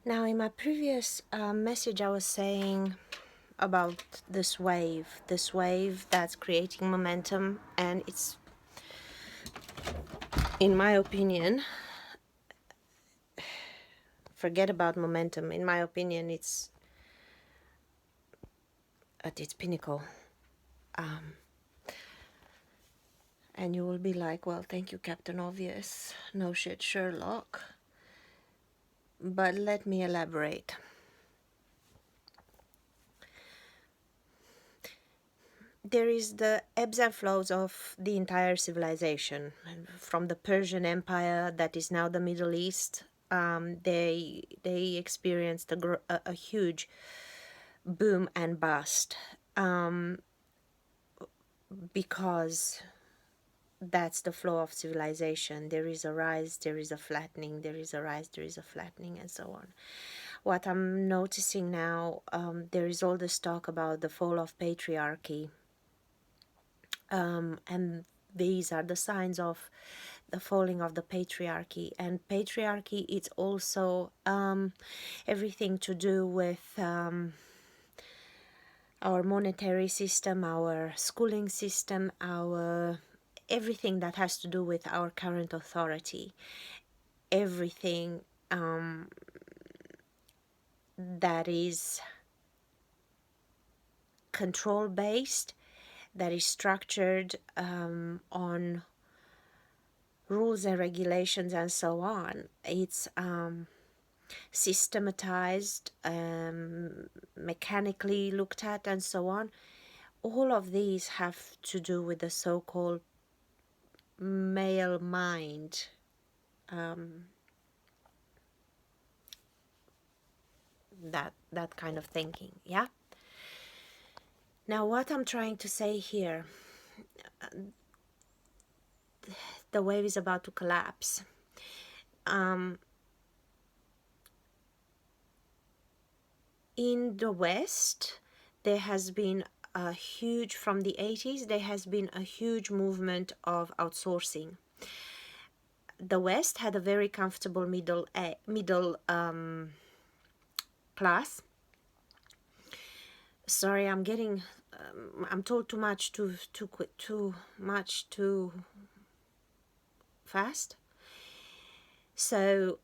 Now, in my previous message, I was saying about this wave that's creating momentum, and it's, in my opinion, forget about momentum. In my opinion, it's at its pinnacle. And you will be like, well, thank you, Captain Obvious. No shit, Sherlock. But let me elaborate. There is the ebbs and flows of the entire civilization, from the Persian Empire that is now the Middle East. They experienced a huge boom and bust, because that's the flow of civilization. There is a rise, there is a flattening, there is a rise, there is a flattening, and so on. What I'm noticing now, there is all this talk about the fall of patriarchy. And these are the signs of the falling of the patriarchy. And patriarchy, it's also everything to do with our monetary system, our schooling system, our everything that has to do with our current authority, everything that is control based, that is structured on rules and regulations and so on. It's systematized, mechanically looked at, and so on. All of these have to do with the so-called male mind. That kind of thinking, yeah? Now, what I'm trying to say here, the wave is about to collapse. In the West, there has been a huge, from the 80s, there has been a huge movement of outsourcing. The West had a very comfortable middle class. Sorry, I'm getting, I'm told too much, too quick, too much, too fast. So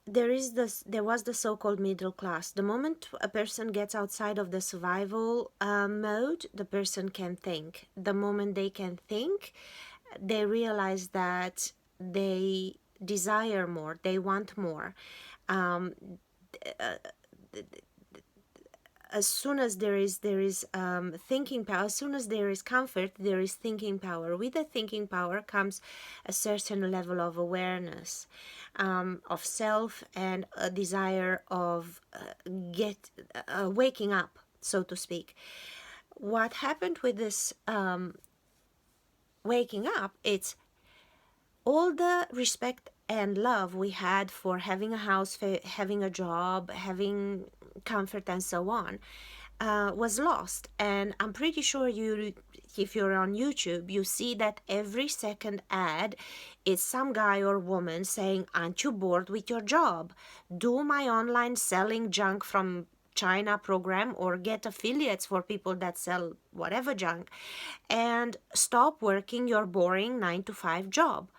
there was the so-called middle class. The moment a person gets outside of the survival mode, the person can think. The moment they can think, they realize that they desire more, they want more. As soon as there is thinking power, as soon as there is comfort, there is thinking power. With the thinking power comes a certain level of awareness of self, and a desire of waking up, so to speak. What happened with this waking up, it's all the respect and love we had for having a house, having a job, having comfort, and so on, was lost. And I'm pretty sure if you're on YouTube, you see that every second ad is some guy or woman saying, aren't you bored with your job? Do my online selling junk from China program, or get affiliates for people that sell whatever junk, and stop working your boring 9-to-5 job.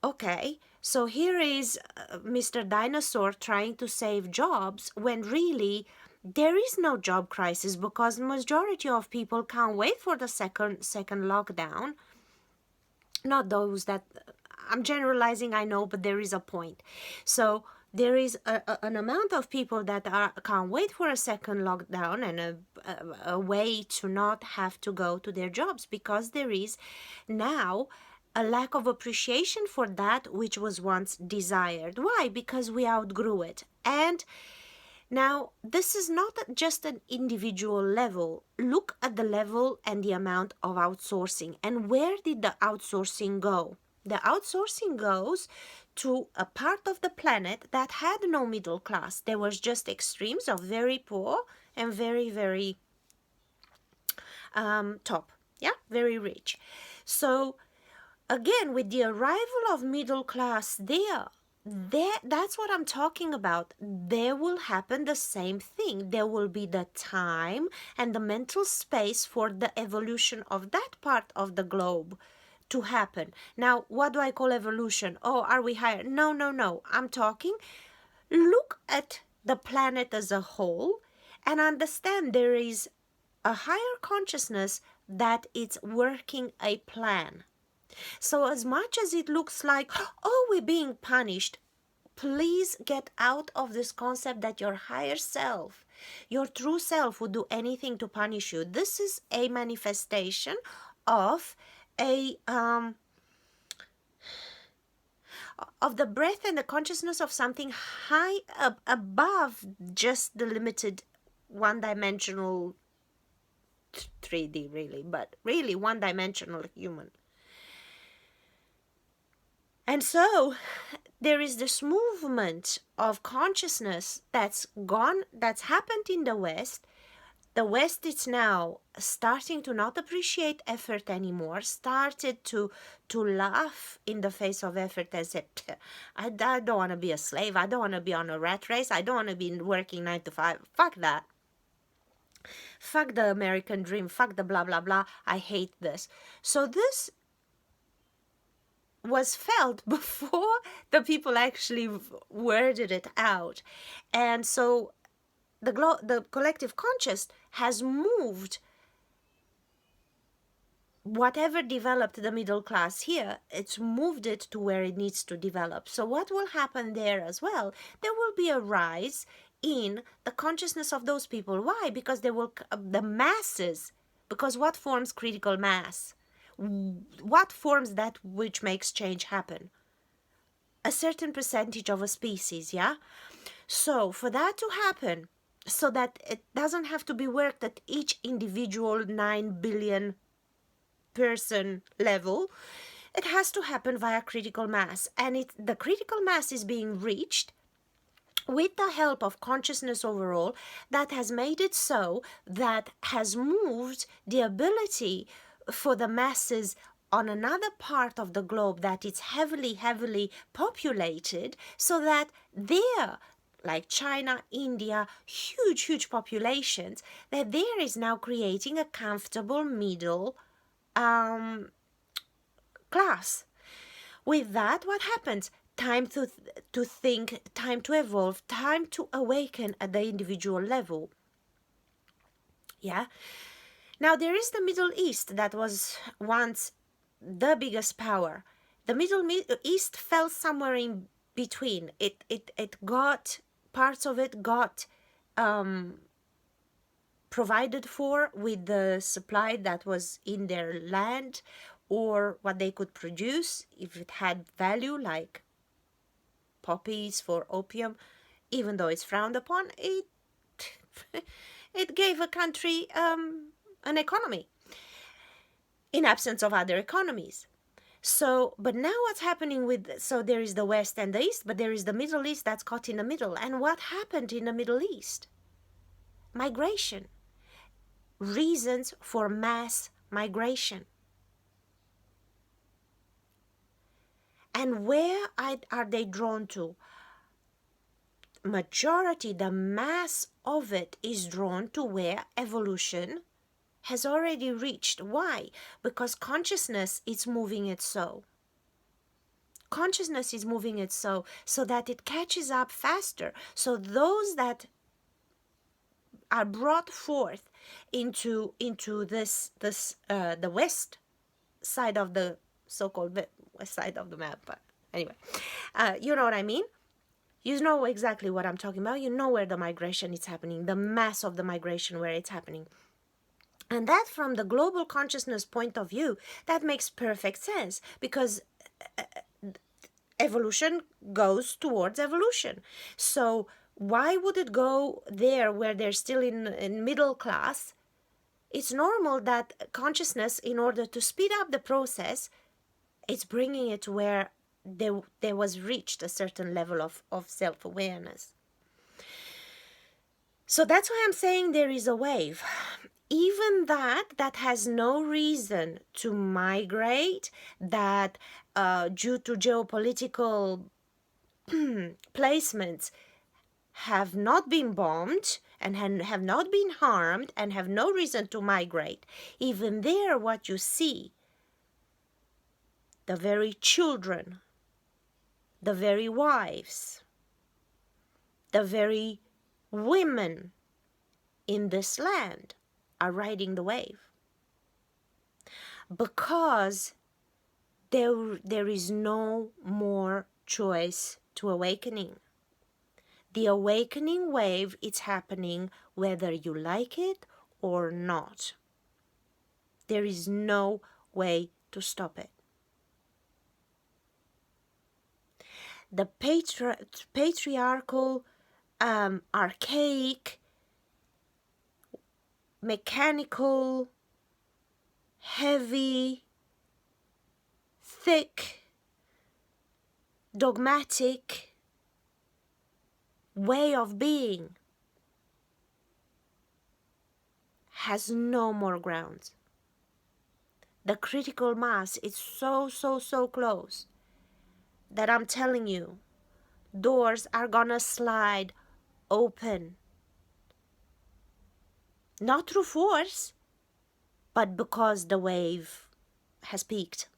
Okay, so here is Mr. Dinosaur trying to save jobs, when really there is no job crisis, because majority of people can't wait for the second lockdown. Not those that, I'm generalizing, I know, but there is a point. So there is an amount of people that can't wait for a second lockdown, and a way to not have to go to their jobs, because there is now a lack of appreciation for that which was once desired. Why? Because we outgrew it. And now, this is not just an individual level. Look at the level and the amount of outsourcing. And where did the outsourcing go? The outsourcing goes to a part of the planet that had no middle class. There was just extremes of very poor and very, very top. Yeah, very rich. So again, with the arrival of middle class there, that's what I'm talking about. There will happen the same thing. There will be the time and the mental space for the evolution of that part of the globe to happen. Now, what do I call evolution? Oh, are we higher? No, no, no. I'm talking, look at the planet as a whole and understand there is a higher consciousness that it's working a plan. So as much as it looks like, oh, we're being punished, please get out of this concept that your higher self, your true self, would do anything to punish you. This is a manifestation of a of the breath and the consciousness of something high up above just the limited one-dimensional 3D, really, but really one-dimensional human. And so there is this movement of consciousness that's gone, that's happened in the West. The West is now starting to not appreciate effort anymore, started to laugh in the face of effort and said, I don't want to be a slave. I don't want to be on a rat race. I don't want to be working 9 to 5. Fuck that. Fuck the American dream. Fuck the blah, blah, blah. I hate this. So this was felt before the people actually worded it out. And so the collective conscious has moved whatever developed the middle class here, it's moved it to where it needs to develop. So what will happen there as well? There will be a rise in the consciousness of those people. Why? Because they will, the masses, because what forms critical mass? What forms that which makes change happen? A certain percentage of a species, yeah? So for that to happen, so that it doesn't have to be worked at each individual 9 billion person level, it has to happen via critical mass. And the critical mass is being reached with the help of consciousness overall that has made it so that has moved the ability for the masses on another part of the globe that it's heavily populated, so that there, like China, India, huge populations, that there is now creating a comfortable middle class. With that, what happens? Time to think, time to evolve, time to awaken at the individual level. Yeah. Now there is the Middle East that was once the biggest power. The Middle East fell somewhere in between. It got, parts of it got provided for with the supply that was in their land, or what they could produce if it had value, like poppies for opium. Even though it's frowned upon, it it gave a country an economy in absence of other economies. So, but now what's happening with, so there is the West and the East, but there is the Middle East that's caught in the middle. And what happened in the Middle East? Migration. Reasons for mass migration. And where are they drawn to? Majority, the mass of it is drawn to where evolution has already reached. Why? Because consciousness is moving it so. Consciousness is moving it so that it catches up faster. So those that are brought forth into this the west side of the so-called west side of the map. But anyway, you know what I mean? You know exactly what I'm talking about. You know where the migration is happening, the mass of the migration where it's happening. And that, from the global consciousness point of view, that makes perfect sense, because evolution goes towards evolution. So why would it go there where they're still in middle class? It's normal that consciousness, in order to speed up the process, it's bringing it to where there was reached a certain level of self-awareness. So that's why I'm saying there is a wave. Even that has no reason to migrate, that due to geopolitical placements have not been bombed and have not been harmed and have no reason to migrate, even there what you see, the very children, the very wives, the very women in this land are riding the wave. Because there is no more choice to awakening. The awakening wave is happening whether you like it or not. There is no way to stop it. The patriarchal, archaic, mechanical, heavy, thick, dogmatic way of being has no more grounds. The critical mass is so close that I'm telling you, doors are gonna slide open. Not through force, but because the wave has peaked.